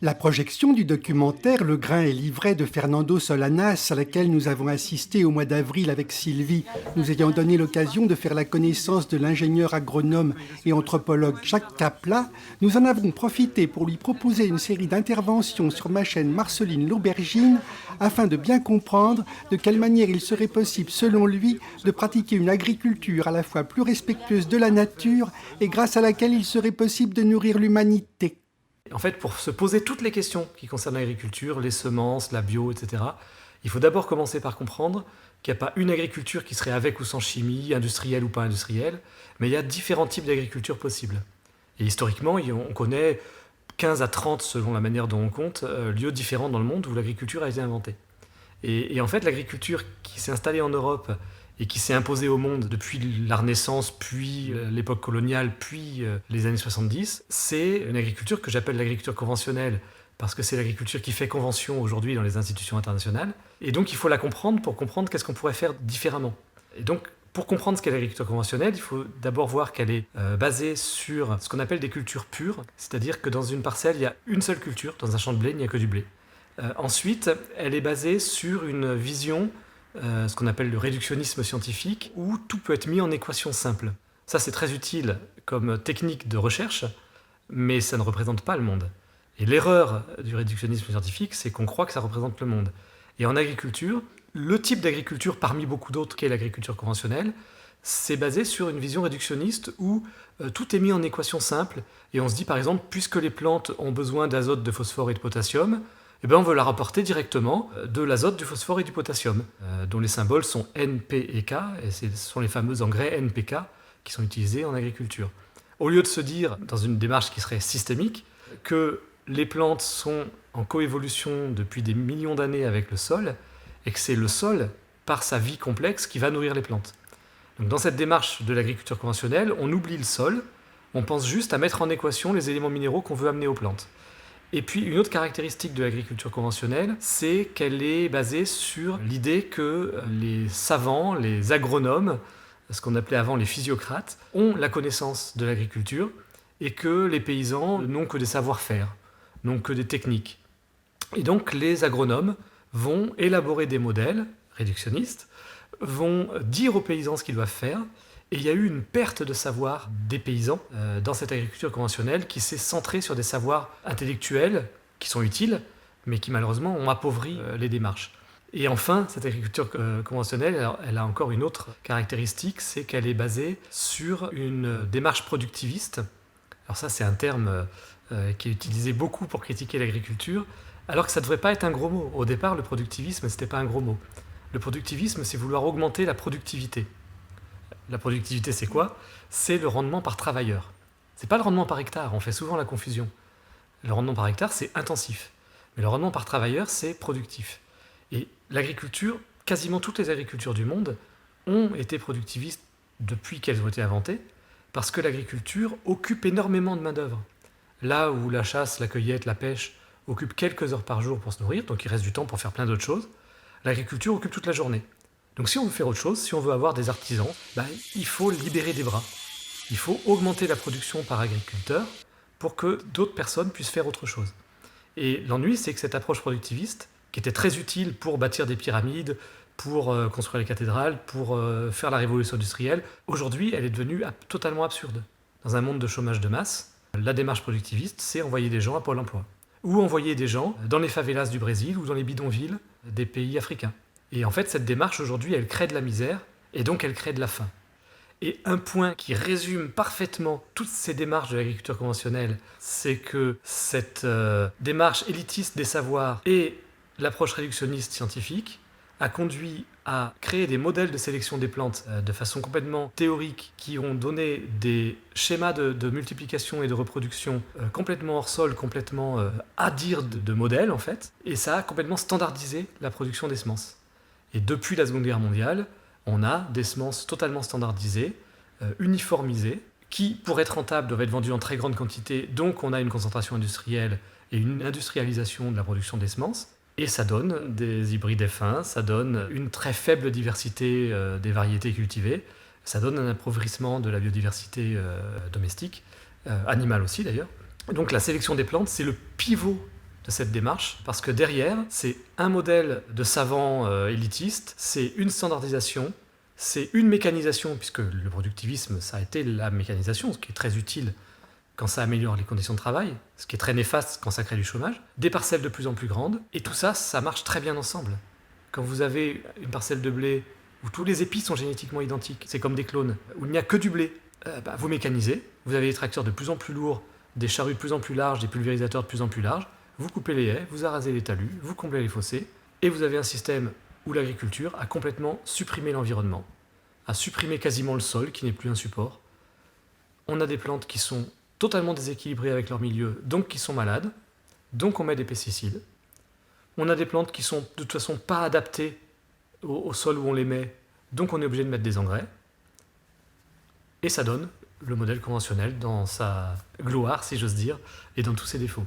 La projection du documentaire Le grain et l'ivraie de Fernando Solanas, à laquelle nous avons assisté au mois d'avril avec Sylvie, nous ayant donné l'occasion de faire la connaissance de l'ingénieur agronome et anthropologue Jacques Kapla, nous en avons profité pour lui proposer une série d'interventions sur ma chaîne Marceline l'Aubergine afin de bien comprendre de quelle manière il serait possible, selon lui, de pratiquer une agriculture à la fois plus respectueuse de la nature et grâce à laquelle il serait possible de nourrir l'humanité. En fait, pour se poser toutes les questions qui concernent l'agriculture, les semences, la bio, etc., il faut d'abord commencer par comprendre qu'il n'y a pas une agriculture qui serait avec ou sans chimie, industrielle ou pas industrielle, mais il y a différents types d'agriculture possibles. Et historiquement, on connaît 15 à 30, selon la manière dont on compte, lieux différents dans le monde où l'agriculture a été inventée. Et en fait, l'agriculture qui s'est installée en Europe et qui s'est imposée au monde depuis la Renaissance, puis l'époque coloniale, puis les années 70, c'est une agriculture que j'appelle l'agriculture conventionnelle, parce que c'est l'agriculture qui fait convention aujourd'hui dans les institutions internationales. Et donc, il faut la comprendre pour comprendre qu'est-ce qu'on pourrait faire différemment. Et donc, pour comprendre ce qu'est l'agriculture conventionnelle, il faut d'abord voir qu'elle est basée sur ce qu'on appelle des cultures pures, c'est-à-dire que dans une parcelle, il y a une seule culture, dans un champ de blé, il n'y a que du blé. Ensuite, elle est basée sur une vision, ce qu'on appelle le réductionnisme scientifique, où tout peut être mis en équation simple. Ça, c'est très utile comme technique de recherche, mais ça ne représente pas le monde. Et l'erreur du réductionnisme scientifique, c'est qu'on croit que ça représente le monde. Et en agriculture, le type d'agriculture parmi beaucoup d'autres qu'est l'agriculture conventionnelle, c'est basé sur une vision réductionniste où tout est mis en équation simple, et on se dit par exemple, puisque les plantes ont besoin d'azote, de phosphore et de potassium, eh bien, on veut la rapporter directement de l'azote, du phosphore et du potassium, dont les symboles sont N, P et K, et ce sont les fameux engrais NPK qui sont utilisés en agriculture. Au lieu de se dire, dans une démarche qui serait systémique, que les plantes sont en coévolution depuis des millions d'années avec le sol, et que c'est le sol, par sa vie complexe, qui va nourrir les plantes. Donc, dans cette démarche de l'agriculture conventionnelle, on oublie le sol, on pense juste à mettre en équation les éléments minéraux qu'on veut amener aux plantes. Et puis, une autre caractéristique de l'agriculture conventionnelle, c'est qu'elle est basée sur l'idée que les savants, les agronomes, ce qu'on appelait avant les physiocrates, ont la connaissance de l'agriculture et que les paysans n'ont que des savoir-faire, n'ont que des techniques. Et donc, les agronomes vont élaborer des modèles réductionnistes, vont dire aux paysans ce qu'ils doivent faire. Et il y a eu une perte de savoir des paysans dans cette agriculture conventionnelle qui s'est centrée sur des savoirs intellectuels qui sont utiles, mais qui malheureusement ont appauvri les démarches. Et enfin, cette agriculture conventionnelle, elle a encore une autre caractéristique, c'est qu'elle est basée sur une démarche productiviste. Alors ça, c'est un terme qui est utilisé beaucoup pour critiquer l'agriculture, alors que ça ne devrait pas être un gros mot. Au départ, le productivisme, ce n'était pas un gros mot. Le productivisme, c'est vouloir augmenter la productivité. La productivité, c'est quoi ? C'est le rendement par travailleur. C'est pas le rendement par hectare, on fait souvent la confusion. Le rendement par hectare, c'est intensif. Mais le rendement par travailleur, c'est productif. Et l'agriculture, quasiment toutes les agricultures du monde ont été productivistes depuis qu'elles ont été inventées, parce que l'agriculture occupe énormément de main-d'œuvre. Là où la chasse, la cueillette, la pêche occupent quelques heures par jour pour se nourrir, donc il reste du temps pour faire plein d'autres choses, l'agriculture occupe toute la journée. Donc si on veut faire autre chose, si on veut avoir des artisans, il faut libérer des bras. Il faut augmenter la production par agriculteur pour que d'autres personnes puissent faire autre chose. Et l'ennui, c'est que cette approche productiviste, qui était très utile pour bâtir des pyramides, pour construire les cathédrales, pour faire la révolution industrielle, aujourd'hui, elle est devenue totalement absurde. Dans un monde de chômage de masse, la démarche productiviste, c'est envoyer des gens à Pôle emploi. Ou envoyer des gens dans les favelas du Brésil ou dans les bidonvilles des pays africains. Et en fait, cette démarche, aujourd'hui, elle crée de la misère, et donc elle crée de la faim. Et un point qui résume parfaitement toutes ces démarches de l'agriculture conventionnelle, c'est que cette démarche élitiste des savoirs et l'approche réductionniste scientifique a conduit à créer des modèles de sélection des plantes de façon complètement théorique qui ont donné des schémas de multiplication et de reproduction complètement hors sol, complètement à dire de modèles en fait, et ça a complètement standardisé la production des semences. Et depuis la Seconde Guerre mondiale, on a des semences totalement standardisées, uniformisées, qui, pour être rentables, doivent être vendues en très grande quantité. Donc on a une concentration industrielle et une industrialisation de la production des semences. Et ça donne des hybrides F1, ça donne une très faible diversité des variétés cultivées, ça donne un appauvrissement de la biodiversité domestique, animale aussi d'ailleurs. Donc la sélection des plantes, c'est le pivot de cette démarche, parce que derrière, c'est un modèle de savant élitiste, c'est une standardisation, c'est une mécanisation, puisque le productivisme, ça a été la mécanisation, ce qui est très utile quand ça améliore les conditions de travail, ce qui est très néfaste quand ça crée du chômage, des parcelles de plus en plus grandes, et tout ça, ça marche très bien ensemble. Quand vous avez une parcelle de blé où tous les épis sont génétiquement identiques, c'est comme des clones, où il n'y a que du blé, vous mécanisez, vous avez des tracteurs de plus en plus lourds, des charrues de plus en plus larges, des pulvérisateurs de plus en plus larges, vous coupez les haies, vous arasez les talus, vous comblez les fossés, et vous avez un système où l'agriculture a complètement supprimé l'environnement, a supprimé quasiment le sol, qui n'est plus un support. On a des plantes qui sont totalement déséquilibrées avec leur milieu, donc qui sont malades, donc on met des pesticides. On a des plantes qui sont de toute façon pas adaptées au sol où on les met, donc on est obligé de mettre des engrais. Et ça donne le modèle conventionnel dans sa gloire, si j'ose dire, et dans tous ses défauts.